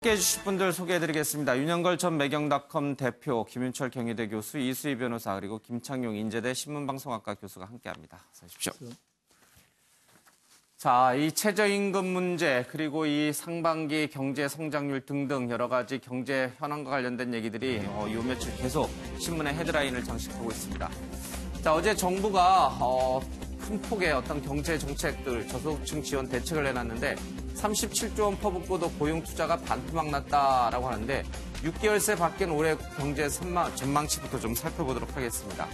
함께해 주실 분들 소개해드리겠습니다. 윤영걸 전 매경닷컴 대표, 김윤철 경희대 교수, 이수희 변호사, 그리고 김창용 인제대 신문방송학과 교수가 함께합니다. 어서 오십시오. 자, 이 최저임금 문제, 그리고 이 상반기 경제 성장률 등등 여러 가지 경제 현황과 관련된 얘기들이 요 며칠 계속 신문의 헤드라인을 장식하고 있습니다. 자, 어제 정부가 큰 폭의 어떤 경제 정책들, 저소득층 지원 대책을 내놨는데 37조 원 퍼붓고도 고용 투자가 반토막 났다라고 하는데 6개월 새 바뀐 올해 경제 전망치부터 좀 살펴보도록 하겠습니다.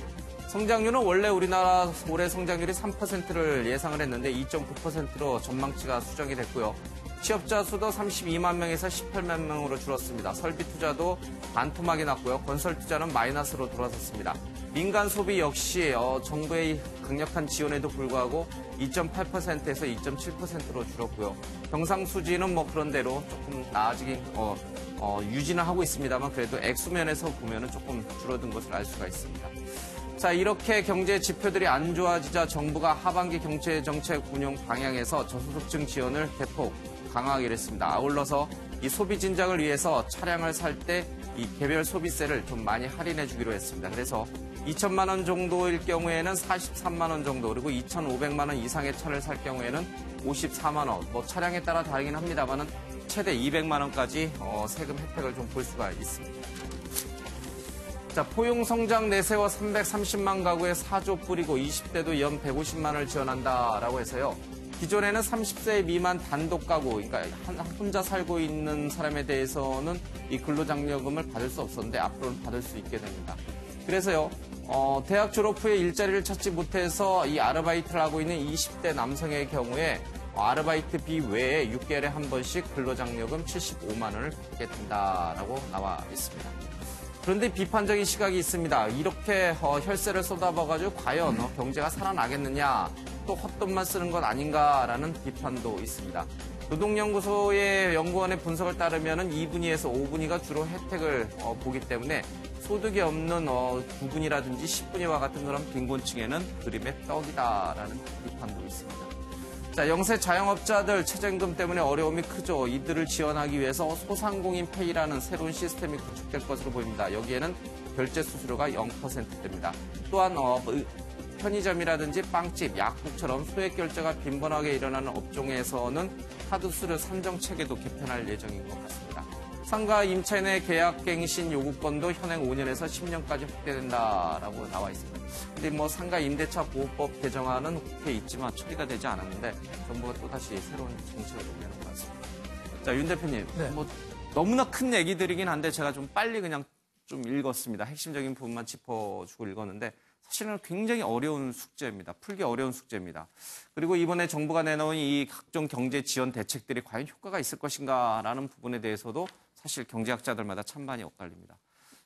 성장률은 원래 우리나라 올해 성장률이 3%를 예상을 했는데 2.9%로 전망치가 수정이 됐고요. 취업자 수도 32만 명에서 18만 명으로 줄었습니다. 설비 투자도 반토막이 났고요. 건설 투자는 마이너스로 돌아섰습니다. 민간 소비 역시 정부의 강력한 지원에도 불구하고 2.8%에서 2.7%로 줄었고요. 경상수지는 뭐 그런대로 조금 나아지긴 유지는 하고 있습니다만 그래도 액수면에서 보면은 조금 줄어든 것을 알 수가 있습니다. 자, 이렇게 경제 지표들이 안 좋아지자 정부가 하반기 경제정책 운영 방향에서 저소득층 지원을 대폭 강화하기로 했습니다. 아울러서 이 소비 진작을 위해서 차량을 살 때 이 개별 소비세를 좀 많이 할인해 주기로 했습니다. 그래서 2천만 원 정도일 경우에는 43만 원 정도, 그리고 2,500만 원 이상의 차를 살 경우에는 54만 원, 뭐 차량에 따라 다르긴 합니다만은 최대 200만 원까지 세금 혜택을 좀 볼 수가 있습니다. 자, 포용 성장 내세워 330만 가구에 4조 뿌리고 20대도 연 150만 원을 지원한다라고 해서요. 기존에는 30세 미만 단독 가구, 그러니까 혼자 살고 있는 사람에 대해서는 이 근로장려금을 받을 수 없었는데 앞으로는 받을 수 있게 됩니다. 그래서요, 대학 졸업 후에 일자리를 찾지 못해서 이 아르바이트를 하고 있는 20대 남성의 경우에 아르바이트비 외에 6개월에 한 번씩 근로장려금 75만 원을 받게 된다라고 나와 있습니다. 그런데 비판적인 시각이 있습니다. 이렇게 혈세를 쏟아부어가지고 과연 경제가 살아나겠느냐, 또 헛돈만 쓰는 것 아닌가라는 비판도 있습니다. 노동연구소의 연구원의 분석을 따르면 2분위에서 5분위가 주로 혜택을 보기 때문에 소득이 없는 9분위라든지 10분위와 같은 그런 빈곤층에는 그림의 떡이다라는 비판도 있습니다. 자, 영세 자영업자들 최저임금 때문에 어려움이 크죠. 이들을 지원하기 위해서 소상공인 페이라는 새로운 시스템이 구축될 것으로 보입니다. 여기에는 결제 수수료가 0%대입니다. 또한 편의점이라든지 빵집, 약국처럼 소액 결제가 빈번하게 일어나는 업종에서는 카드 수수료 산정 체계도 개편할 예정인 것 같습니다. 상가 임차인의 계약갱신 요구권도 현행 5년에서 10년까지 확대된다라고 나와 있습니다. 근데 뭐 상가 임대차 보호법 개정안은 국회에 있지만 처리가 되지 않았는데 정부가 또다시 새로운 정책을 내는 것 같습니다. 자, 윤 대표님, 네. 뭐 너무나 큰 얘기들이긴 한데 제가 좀 빨리 그냥 좀 읽었습니다. 핵심적인 부분만 짚어주고 읽었는데 사실은 굉장히 어려운 숙제입니다. 풀기 어려운 숙제입니다. 그리고 이번에 정부가 내놓은 이 각종 경제 지원 대책들이 과연 효과가 있을 것인가라는 부분에 대해서도 사실 경제학자들마다 찬반이 엇갈립니다.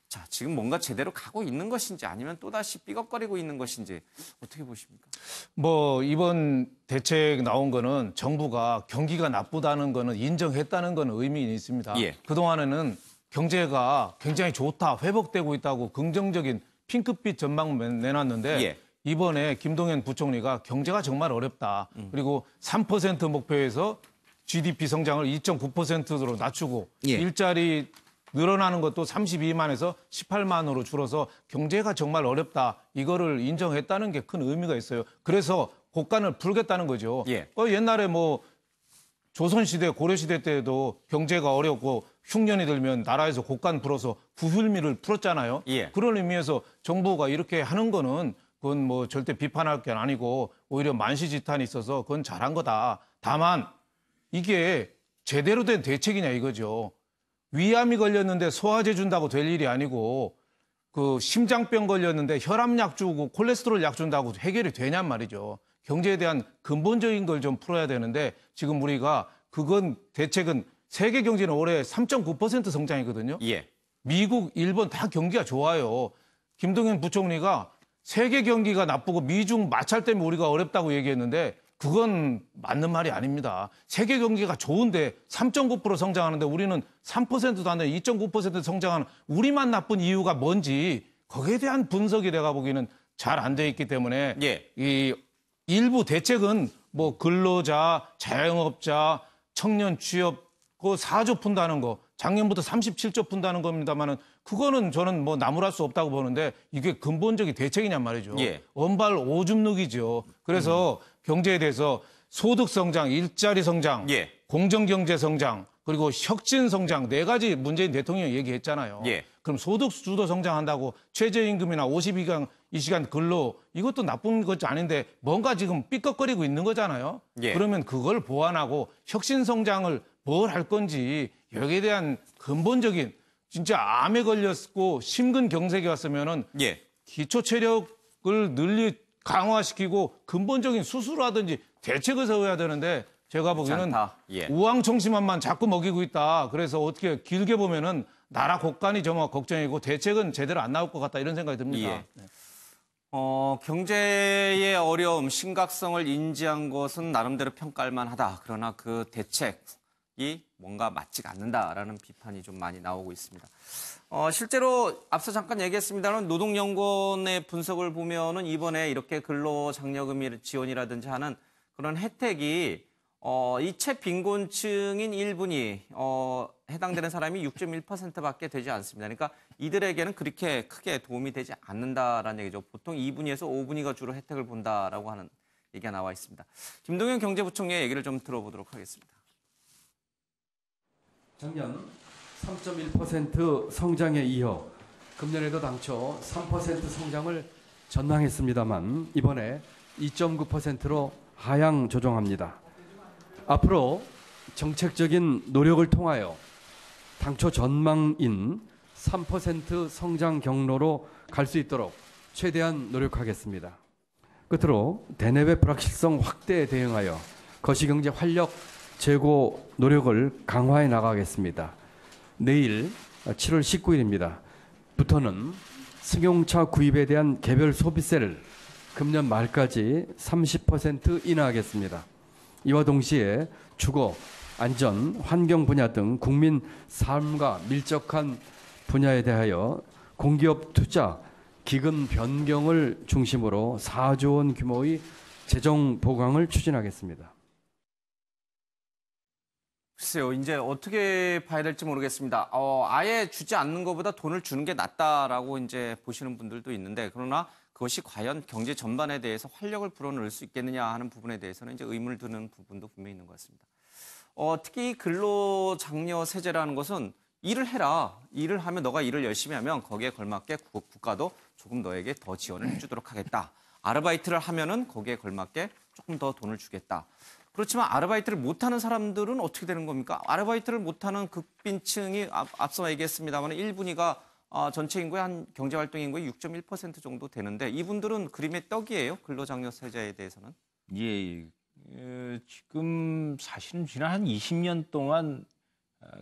자, 지금 뭔가 제대로 가고 있는 것인지 아니면 또다시 삐걱거리고 있는 것인지 어떻게 보십니까? 뭐 이번 대책 나온 거는 정부가 경기가 나쁘다는 거는 인정했다는 건 의미는 있습니다. 예. 그동안에는 경제가 굉장히 좋다, 회복되고 있다고 긍정적인 핑크빛 전망 내놨는데 예. 이번에 김동연 부총리가 경제가 정말 어렵다. 그리고 3% 목표에서 GDP 성장을 2.9%로 낮추고 예. 일자리 늘어나는 것도 32만에서 18만으로 줄어서 경제가 정말 어렵다. 이거를 인정했다는 게 큰 의미가 있어요. 그래서 곡간을 풀겠다는 거죠. 예. 옛날에 뭐 조선시대, 고려시대 때도 경제가 어렵고 흉년이 들면 나라에서 곡간 풀어서 부휼미를 풀었잖아요. 예. 그런 의미에서 정부가 이렇게 하는 거는 그건 뭐 절대 비판할 게 아니고 오히려 만시지탄이 있어서 그건 잘한 거다. 다만 이게 제대로 된 대책이냐 이거죠. 위암이 걸렸는데 소화제 준다고 될 일이 아니고 그 심장병 걸렸는데 혈압약 주고 콜레스테롤 약 준다고 해결이 되냔 말이죠. 경제에 대한 근본적인 걸 좀 풀어야 되는데 지금 우리가 그건 대책은 세계 경제는 올해 3.9% 성장이거든요. 예. 미국, 일본 다 경기가 좋아요. 김동연 부총리가 세계 경기가 나쁘고 미중 마찰 때문에 우리가 어렵다고 얘기했는데 그건 맞는 말이 아닙니다. 세계 경기가 좋은데 3.9% 성장하는데 우리는 3%도 안 돼 2.9% 성장하는 우리만 나쁜 이유가 뭔지 거기에 대한 분석이 내가 보기에는 잘 안 돼 있기 때문에 예. 이 일부 대책은 뭐 근로자, 자영업자, 청년 취업 그 4조 푼다는 거 작년부터 37조 푼다는 겁니다만은 그거는 저는 뭐 나무랄 수 없다고 보는데 이게 근본적인 대책이냔 말이죠. 예. 원발 오줌누기죠. 그래서 경제에 대해서 소득 성장, 일자리 성장, 예. 공정 경제 성장, 그리고 혁신 성장 네 가지 문재인 대통령이 얘기했잖아요. 예. 그럼 소득 주도 성장한다고 최저임금이나 52시간 근로 이것도 나쁜 것이 아닌데 뭔가 지금 삐걱거리고 있는 거잖아요. 예. 그러면 그걸 보완하고 혁신 성장을 뭘 할 건지 여기에 대한 근본적인 진짜 암에 걸렸고 심근경색이 왔으면은 예. 기초 체력을 강화시키고 근본적인 수술하든지 대책을 세워야 되는데 제가 보기에는 않다. 예. 우왕청심환만 자꾸 먹이고 있다. 그래서 어떻게 길게 보면은 나라 곳간이 정말 걱정이고 대책은 제대로 안 나올 것 같다 이런 생각이 듭니다. 예. 네. 경제의 어려움, 심각성을 인지한 것은 나름대로 평가할 만하다. 그러나 그 대책이 뭔가 맞지가 않는다라는 비판이 좀 많이 나오고 있습니다. 실제로 앞서 잠깐 얘기했습니다만 노동연구원의 분석을 보면은 이번에 이렇게 근로장려금 지원이라든지 하는 그런 혜택이 이 채빈곤층인 1분위 해당되는 사람이 6.1%밖에 되지 않습니다. 그러니까 이들에게는 그렇게 크게 도움이 되지 않는다라는 얘기죠. 보통 2분위에서 5분위가 주로 혜택을 본다라고 하는 얘기가 나와 있습니다. 김동연 경제부총리의 얘기를 좀 들어보도록 하겠습니다. 작년 3.1% 성장에 이어 금년에도 당초 3% 성장을 전망했습니다만 이번에 2.9%로 하향 조정합니다. 앞으로 정책적인 노력을 통하여 당초 전망인 3% 성장 경로로 갈 수 있도록 최대한 노력하겠습니다. 끝으로 대내외 불확실성 확대에 대응하여 거시경제 활력 제고 노력을 강화해 나가겠습니다. 내일 7월 19일입니다. 부터는 승용차 구입에 대한 개별 소비세를 금년 말까지 30% 인하하겠습니다. 이와 동시에 주거, 안전, 환경 분야 등 국민 삶과 밀접한 분야에 대하여 공기업 투자, 기금 변경을 중심으로 4조 원 규모의 재정 보강을 추진하겠습니다. 글쎄요, 이제 어떻게 봐야 될지 모르겠습니다. 아예 주지 않는 것보다 돈을 주는 게 낫다라고 이제 보시는 분들도 있는데, 그러나 그것이 과연 경제 전반에 대해서 활력을 불어넣을 수 있겠느냐 하는 부분에 대해서는 이제 의문을 드는 부분도 분명히 있는 것 같습니다. 특히 근로장려 세제라는 것은 일을 해라. 일을 하면 너가 일을 열심히 하면 거기에 걸맞게 국가도 조금 너에게 더 지원을 해주도록 하겠다. 아르바이트를 하면은 거기에 걸맞게 조금 더 돈을 주겠다. 그렇지만 아르바이트를 못하는 사람들은 어떻게 되는 겁니까? 아르바이트를 못하는 극빈층이 앞서 얘기했습니다만 1분위가 전체 인구의 한 경제활동 인구의 6.1% 정도 되는데 이분들은 그림의 떡이에요. 근로장려 세제에 대해서는. 예, 지금 사실은 지난 한 20년 동안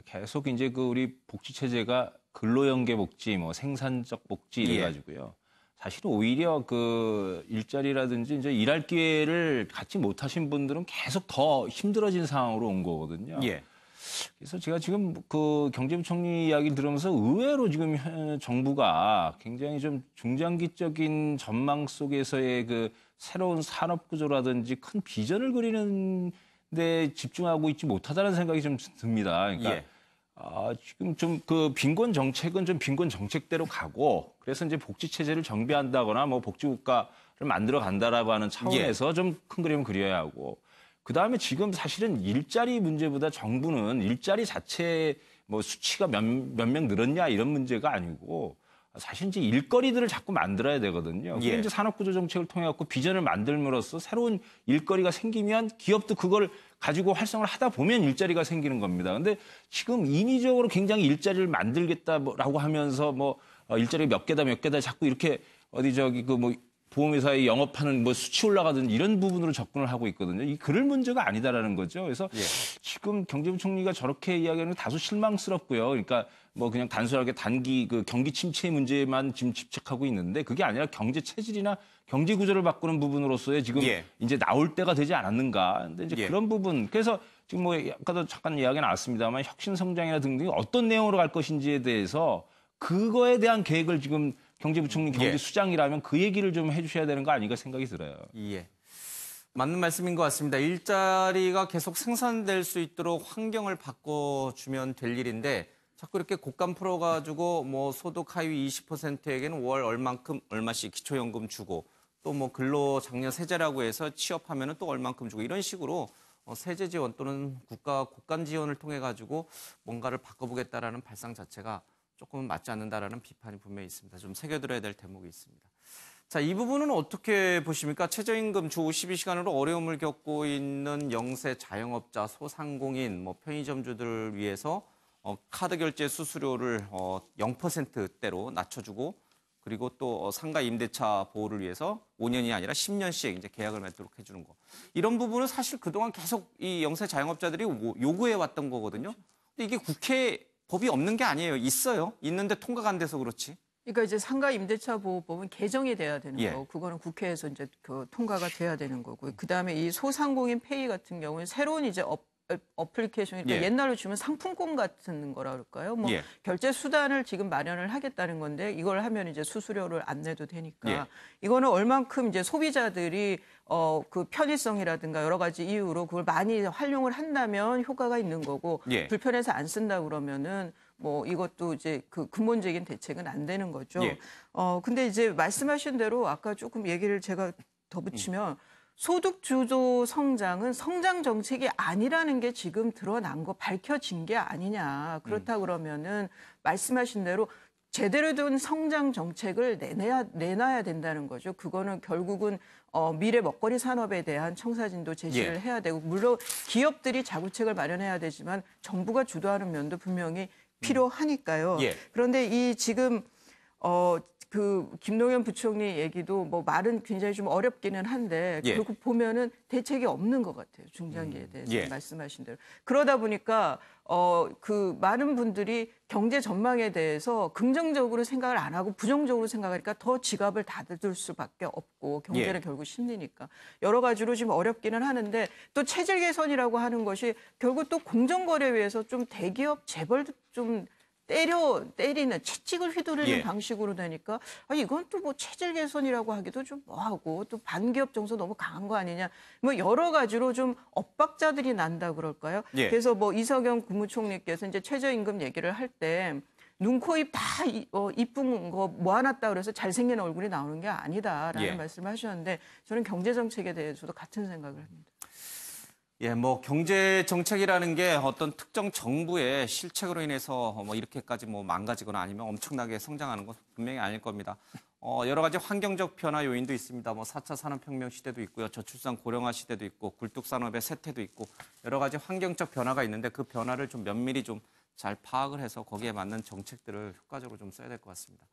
계속 이제 그 우리 복지 체제가 근로연계 복지, 뭐 생산적 복지 이래가지고요. 사실은 오히려 그 일자리라든지 이제 일할 기회를 갖지 못하신 분들은 계속 더 힘들어진 상황으로 온 거거든요. 예. 그래서 제가 지금 그 경제부총리 이야기를 들으면서 의외로 지금 정부가 굉장히 좀 중장기적인 전망 속에서의 그 새로운 산업 구조라든지 큰 비전을 그리는 데 집중하고 있지 못하다는 생각이 좀 듭니다. 그러니까 예. 지금 좀 그 빈곤 정책은 좀 빈곤 정책대로 가고 그래서 이제 복지 체제를 정비한다거나 뭐 복지 국가를 만들어 간다라고 하는 차원에서 좀 큰 그림을 그려야 하고 그다음에 지금 사실은 일자리 문제보다 정부는 일자리 자체 뭐 수치가 몇 명 늘었냐 이런 문제가 아니고 사실 이제 일거리들을 자꾸 만들어야 되거든요. 예. 이제 산업구조 정책을 통해 갖고 비전을 만들므로써 새로운 일거리가 생기면 기업도 그걸 가지고 활성화를 하다 보면 일자리가 생기는 겁니다. 근데 지금 인위적으로 굉장히 일자리를 만들겠다라고 하면서 뭐 일자리 몇 개다 자꾸 이렇게 어디 저기 그 뭐 보험회사에 영업하는 뭐 수치 올라가든 이런 부분으로 접근을 하고 있거든요. 이 그럴 문제가 아니다라는 거죠. 그래서 지금 경제부총리가 저렇게 이야기하는 게 다소 실망스럽고요. 그러니까 뭐 그냥 단순하게 단기 그 경기 침체 문제만 지금 집착하고 있는데 그게 아니라 경제 체질이나 경제 구조를 바꾸는 부분으로서의 지금 이제 나올 때가 되지 않았는가. 근데 이제 그런 부분. 그래서 지금 뭐 아까도 잠깐 이야기 나왔습니다만 혁신 성장이나 등등이 어떤 내용으로 갈 것인지에 대해서 그거에 대한 계획을 지금 경제부총리 경제수장이라면 그 얘기를 좀 해주셔야 되는 거 아닌가 생각이 들어요. 예. 맞는 말씀인 것 같습니다. 일자리가 계속 생산될 수 있도록 환경을 바꿔주면 될 일인데 자꾸 이렇게 곡간 풀어가지고 뭐 소득 하위 20%에게는 월 얼마씩 기초연금 주고 또 뭐 근로 장려 세제라고 해서 취업하면은 또 얼만큼 주고 이런 식으로 세제 지원 또는 국가 곡간 지원을 통해 가지고 뭔가를 바꿔보겠다라는 발상 자체가 조금은 맞지 않는다라는 비판이 분명히 있습니다. 좀 새겨들어야 될 대목이 있습니다. 자, 이 부분은 어떻게 보십니까? 최저임금 주 52시간으로 어려움을 겪고 있는 영세 자영업자, 소상공인, 뭐 편의점주들을 위해서 카드 결제 수수료를 0%대로 낮춰주고 그리고 또 상가 임대차 보호를 위해서 5년이 아니라 10년씩 이제 계약을 맺도록 해주는 거. 이런 부분은 사실 그동안 계속 이 영세 자영업자들이 요구해 왔던 거거든요. 근데 이게 국회에 법이 없는 게 아니에요. 있어요. 있는데 통과가 안 돼서 그렇지. 그러니까 이제 상가 임대차 보호법은 개정이 돼야 되는 예. 거고 그거는 국회에서 이제 그 통과가 돼야 되는 거고 그다음에 이 소상공인 페이 같은 경우는 새로운 이제 어플리케이션, 그러니까 예. 옛날로 치면 상품권 같은 거라 그럴까요? 뭐 예. 결제 수단을 지금 마련을 하겠다는 건데 이걸 하면 이제 수수료를 안 내도 되니까 예. 이거는 얼만큼 이제 소비자들이 그 편의성이라든가 여러 가지 이유로 그걸 많이 활용을 한다면 효과가 있는 거고 예. 불편해서 안 쓴다 그러면은 뭐 이것도 이제 그 근본적인 대책은 안 되는 거죠. 예. 근데 이제 말씀하신 대로 아까 조금 얘기를 제가 덧붙이면 소득 주도 성장은 성장 정책이 아니라는 게 지금 드러난 거 밝혀진 게 아니냐. 그렇다 그러면은 말씀하신 대로 제대로 된 성장 정책을 내놔야 된다는 거죠. 그거는 결국은 미래 먹거리 산업에 대한 청사진도 제시를 예. 해야 되고 물론 기업들이 자구책을 마련해야 되지만 정부가 주도하는 면도 분명히 필요하니까요. 예. 그런데 이 지금 그 김동연 부총리 얘기도 뭐 말은 굉장히 좀 어렵기는 한데 예. 결국 보면은 대책이 없는 것 같아요. 중장기에 대해서 예. 말씀하신 대로. 그러다 보니까 그 많은 분들이 경제 전망에 대해서 긍정적으로 생각을 안 하고 부정적으로 생각하니까 더 지갑을 닫을 수밖에 없고 경제는 예. 결국 심리니까 여러 가지로 지금 어렵기는 하는데 또 체질 개선이라고 하는 것이 결국 또 공정거래위에서 좀 대기업 재벌도 좀 때리는 채찍을 휘두르는 예. 방식으로 되니까 이건 또 뭐 체질 개선이라고 하기도 좀 뭐하고 또 반기업 정서 너무 강한 거 아니냐 뭐 여러 가지로 좀 엇박자들이 난다 그럴까요? 예. 그래서 뭐 이석영 국무총리께서 이제 최저임금 얘기를 할 때 눈, 코, 입 다 이쁜 거 모아놨다 그래서 잘생긴 얼굴이 나오는 게 아니다라는 예. 말씀을 하셨는데 저는 경제 정책에 대해서도 같은 생각을 합니다. 예, 뭐 경제 정책이라는 게 어떤 특정 정부의 실책으로 인해서 뭐 이렇게까지 뭐 망가지거나 아니면 엄청나게 성장하는 건 분명히 아닐 겁니다. 여러 가지 환경적 변화 요인도 있습니다. 뭐 4차 산업혁명 시대도 있고요. 저출산 고령화 시대도 있고 굴뚝 산업의 쇠퇴도 있고 여러 가지 환경적 변화가 있는데 그 변화를 좀 면밀히 좀 잘 파악을 해서 거기에 맞는 정책들을 효과적으로 좀 써야 될 것 같습니다.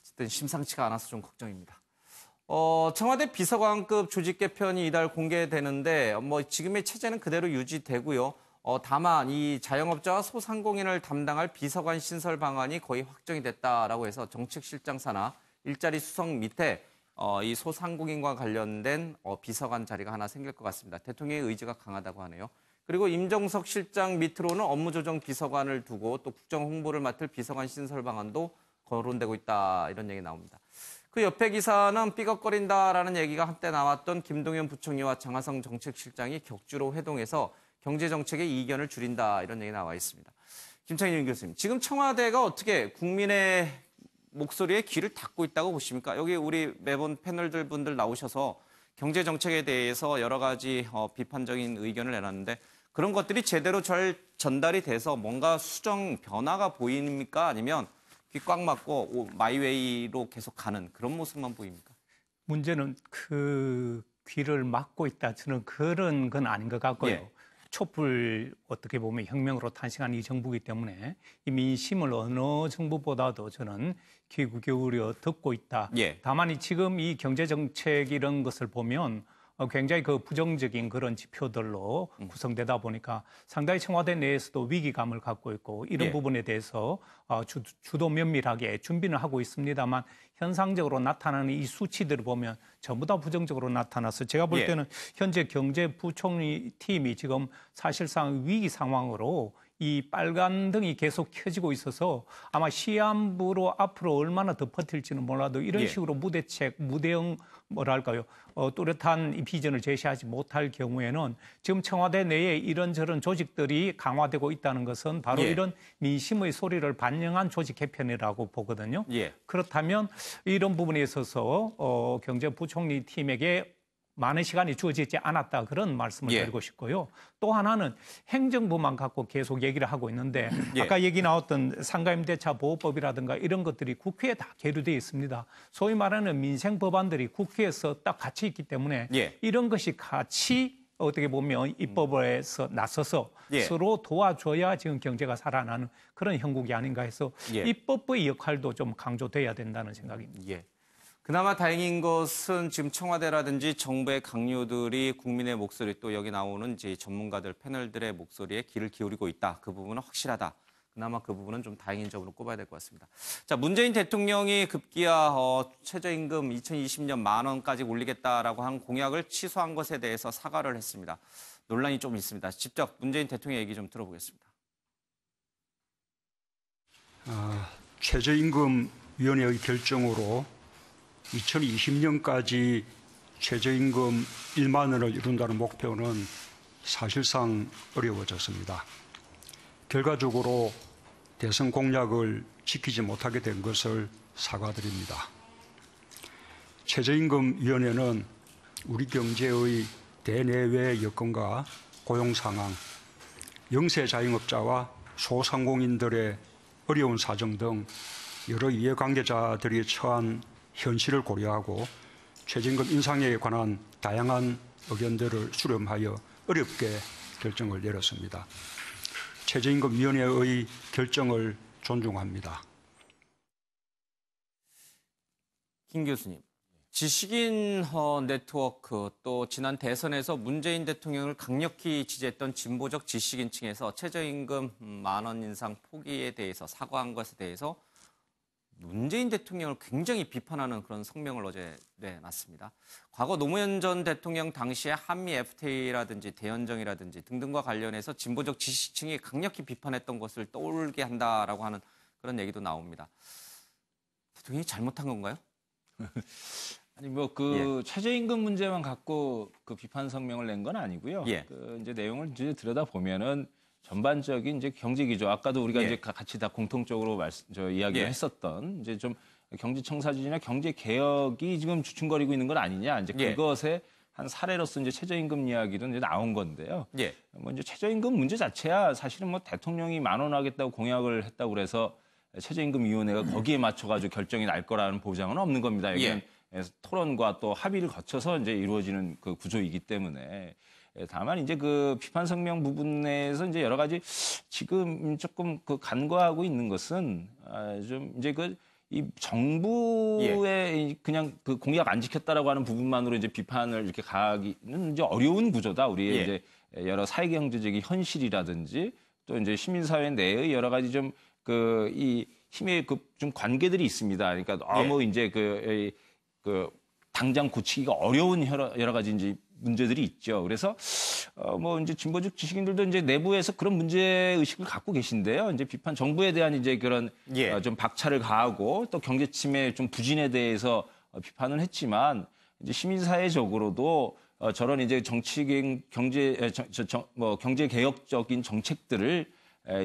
어쨌든 심상치가 않아서 좀 걱정입니다. 청와대 비서관급 조직 개편이 이달 공개되는데 뭐 지금의 체제는 그대로 유지되고요. 다만 이 자영업자와 소상공인을 담당할 비서관 신설 방안이 거의 확정이 됐다라고 해서 정책실장 산하 일자리 수석 밑에 이 소상공인과 관련된 비서관 자리가 하나 생길 것 같습니다. 대통령의 의지가 강하다고 하네요. 그리고 임정석 실장 밑으로는 업무조정 비서관을 두고 또 국정 홍보를 맡을 비서관 신설 방안도 거론되고 있다 이런 얘기 나옵니다. 그 옆에 기사는 삐걱거린다라는 얘기가 한때 나왔던 김동연 부총리와 장하성 정책실장이 격주로 회동해서 경제정책의 이견을 줄인다 이런 얘기 나와 있습니다. 김창진 교수님, 지금 청와대가 어떻게 국민의 목소리에 귀를 닫고 있다고 보십니까? 여기 우리 매번 패널들 분들 나오셔서 경제정책에 대해서 여러 가지 비판적인 의견을 내놨는데 그런 것들이 제대로 잘 전달이 돼서 뭔가 수정 변화가 보입니까? 아니면 귀 꽉 막고 마이웨이로 계속 가는 그런 모습만 보입니까? 문제는 그 귀를 막고 있다. 저는 그런 건 아닌 것 같고요. 예. 촛불 어떻게 보면 혁명으로 탄생한 이 정부이기 때문에 이 민심을 어느 정부보다도 저는 귀 기울여 듣고 있다. 예. 다만 지금 이 경제정책 이런 것을 보면 굉장히 그 부정적인 그런 지표들로 구성되다 보니까 상당히 청와대 내에서도 위기감을 갖고 있고 이런 예. 부분에 대해서 주도 면밀하게 준비는 하고 있습니다만 현상적으로 나타나는 이 수치들을 보면 전부 다 부정적으로 나타나서 제가 볼 예. 때는 현재 경제부총리 팀이 지금 사실상 위기 상황으로 이 빨간 등이 계속 켜지고 있어서 아마 시한부로 앞으로 얼마나 더 버틸지는 몰라도 이런 예. 식으로 무대형 뭐랄까요 뚜렷한 이 비전을 제시하지 못할 경우에는 지금 청와대 내에 이런저런 조직들이 강화되고 있다는 것은 바로 예. 이런 민심의 소리를 반영한 조직 개편이라고 보거든요. 예. 그렇다면 이런 부분에 있어서 경제부총리 팀에게 많은 시간이 주어지지 않았다 그런 말씀을 예. 드리고 싶고요. 또 하나는 행정부만 갖고 계속 얘기를 하고 있는데 예. 아까 얘기 나왔던 상가임대차 보호법이라든가 이런 것들이 국회에 다 계류되어 있습니다. 소위 말하는 민생 법안들이 국회에서 딱 같이 있기 때문에 예. 이런 것이 같이 어떻게 보면 입법에서 나서서 예. 서로 도와줘야 지금 경제가 살아나는 그런 형국이 아닌가 해서 예. 입법부의 역할도 좀 강조돼야 된다는 생각입니다. 예. 그나마 다행인 것은 지금 청와대라든지 정부의 강요들이 국민의 목소리 또 여기 나오는 이제 전문가들 패널들의 목소리에 귀를 기울이고 있다. 그 부분은 확실하다. 그나마 그 부분은 좀 다행인 점으로 꼽아야 될 것 같습니다. 자, 문재인 대통령이 급기야 최저임금 2020년 10,000원까지 올리겠다라고 한 공약을 취소한 것에 대해서 사과를 했습니다. 논란이 좀 있습니다. 직접 문재인 대통령 얘기 좀 들어보겠습니다. 최저임금위원회의 결정으로 2020년까지 최저임금 1만 원을 이룬다는 목표는 사실상 어려워졌습니다. 결과적으로 대선 공약을 지키지 못하게 된 것을 사과드립니다. 최저임금위원회는 우리 경제의 대내외 여건과 고용 상황, 영세 자영업자와 소상공인들의 어려운 사정 등 여러 이해관계자들이 처한 현실을 고려하고 최저임금 인상에 관한 다양한 의견들을 수렴하여 어렵게 결정을 내렸습니다. 최저임금위원회의 결정을 존중합니다. 김 교수님, 지식인 네트워크 또 지난 대선에서 문재인 대통령을 강력히 지지했던 진보적 지식인층에서 최저임금 10,000원 인상 포기에 대해서 사과한 것에 대해서 문재인 대통령을 굉장히 비판하는 그런 성명을 어제 내놨습니다. 과거 노무현 전 대통령 당시에 한미 FTA라든지 대연정이라든지 등등과 관련해서 진보적 지식층이 강력히 비판했던 것을 떠올게 한다라고 하는 그런 얘기도 나옵니다. 대통령이 잘못한 건가요? 아니 최저임금 문제만 갖고 그 비판 성명을 낸 건 아니고요. 예. 이제 내용을 이제 들여다 보면은 전반적인 이제 경제 기조 아까도 우리가 예. 이제 같이 다 공통적으로 이야기를 예. 했었던 이제 좀 경제 청사진이나 경제 개혁이 지금 주춤거리고 있는 건 아니냐 이제 예. 그것의 한 사례로서 이제 최저임금 이야기도 이제 나온 건데요. 예. 이제 최저임금 문제 자체야 사실은 대통령이 10,000원 하겠다고 공약을 했다고 그래서 최저임금위원회가 거기에 맞춰가지고 결정이 날 거라는 보장은 없는 겁니다. 여기는 토론과 또 합의를 거쳐서 이제 이루어지는 그 구조이기 때문에. 다만 이제 그 비판 성명 부분에서 이제 여러 가지 지금 조금 그 간과하고 있는 것은 좀 이제 이 정부의 그냥 그 공약 안 지켰다라고 하는 부분만으로 이제 비판을 이렇게 가하기는 이제 어려운 구조다. 우리의 이제 여러 사회경제적인 현실이라든지 또 이제 시민사회 내의 여러 가지 좀 이 힘의 좀 관계들이 있습니다. 그러니까 너무 이제 그 당장 고치기가 어려운 여러 가지 이제 문제들이 있죠. 그래서 이제 진보적 지식인들도 이제 내부에서 그런 문제 의식을 갖고 계신데요. 이제 비판 정부에 대한 이제 그런 좀 박차를 가하고 또 경제 침해 좀 부진에 대해서 비판을 했지만 이제 시민사회적으로도 저런 이제 경제 개혁적인 정책들을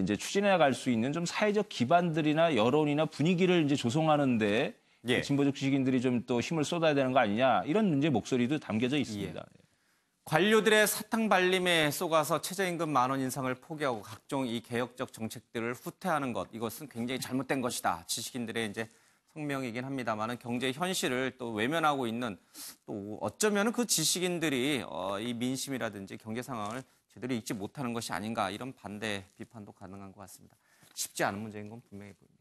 이제 추진해 갈 수 있는 좀 사회적 기반들이나 여론이나 분위기를 이제 조성하는데 진보적 지식인들이 좀 또 힘을 쏟아야 되는 거 아니냐 이런 문제 목소리도 담겨져 있습니다. 관료들의 사탕 발림에 속아서 최저임금 10,000원 인상을 포기하고 각종 이 개혁적 정책들을 후퇴하는 것 이것은 굉장히 잘못된 것이다. 지식인들의 이제 성명이긴 합니다만은 경제 현실을 또 외면하고 있는 또 어쩌면 그 지식인들이 이 민심이라든지 경제 상황을 제대로 읽지 못하는 것이 아닌가 이런 반대 비판도 가능한 것 같습니다. 쉽지 않은 문제인 건 분명해 보입니다.